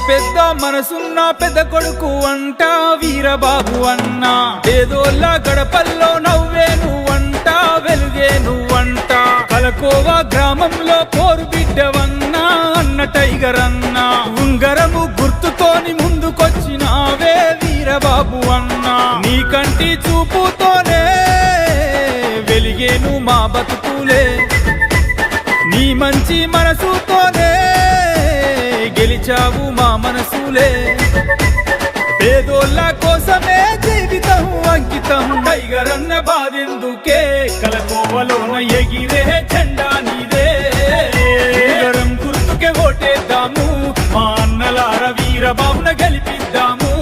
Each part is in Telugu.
పెద్ద మనసున్న పెద్ద కొడుకు అంట వీరబాబు అన్న. పేదోళ్ళ గడపల్లో నవ్వే నువ్వంట, వెలుగే నువ్వంట. కలకోవా గ్రామంలో పోరు బిడ్డవన్నా అన్న టైగర్ అన్న. ఉంగరము గుర్తుతోని ముందుకొచ్చినావే వీరబాబు అన్న. నీ కంటి చూపుతోనే వెలిగేను మా బతుకులే, నీ మంచి మనసుతోనే గెలిచావు మా మనసులే. పేదోళ్ళ కోసమే జీవితం అంకితం. టైగర్ అన్న బాధెందుకే, కలకోవలోన ఎగిరే జెండా నీదే. ఉంగరం గుర్తుకే ఓటేద్దాము, మా అన్నలార వీరబాబున గెలిపిద్దాము.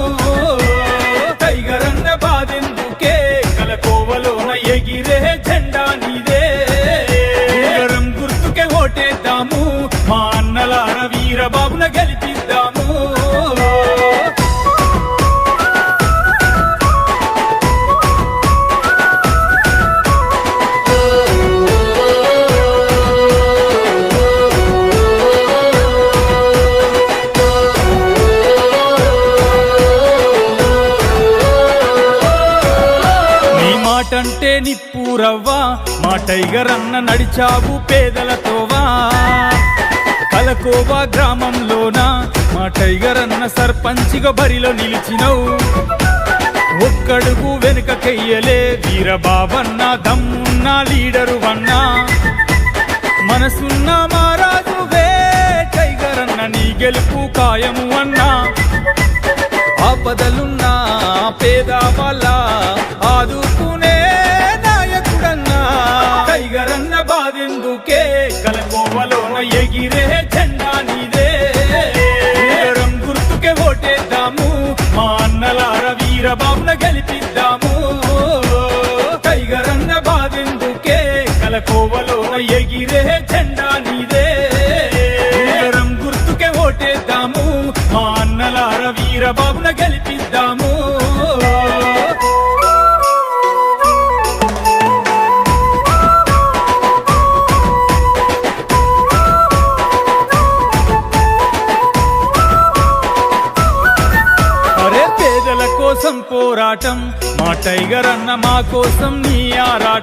టైగర్ అన్న బాధెందుకే, కలకోవలోన ఎగిరే జెండా నీదే. ఉంగరం గుర్తుకే ఓటేద్దాము, మా అన్నలార వీరబాబున గెలిపిద్దాము. మాటంటే నిప్పురవ్వా, మా టైగర్ అన్న నడిచావు పేదలతోవా. కలకోవా గ్రామంలోన మా టైగర్ అన్న సర్పంచిగా బరిలో నిలిచినవు. ఒక్కడుగు వెనుకకెయ్యలే వీరబాబన్న, దమ్మున్న లీడరు అన్నా. మనసున్న మారాజువే టైగర్ అన్న, నీ గెలుపు ఖాయము అన్నా. ఆపదలున్నా పేద వాళ్ళ ఆదుకునే నాయకుడన్నా. టైగర్ అన్న బాధెందుకే, కలకోవలోన ఎగిరే జెండా నీదే. ఉంగరం గుర్తుకే ఓటేద్దాము, మా అన్నలార వీరబాబున గెలిపిద్దాము. టైగర్ అన్న బాధెందుకే, కలకోవలోన ఎగిరే జెండా నీదే. ఉంగరం గుర్తుకే ఓటేద్దాము, మా అన్నలార వీరబాబున గెలిపిద్దాము. అరే పేదల కోసం పోరాటం, మా టైగర్ అన్న మా కోసం నీ ఆరాటం.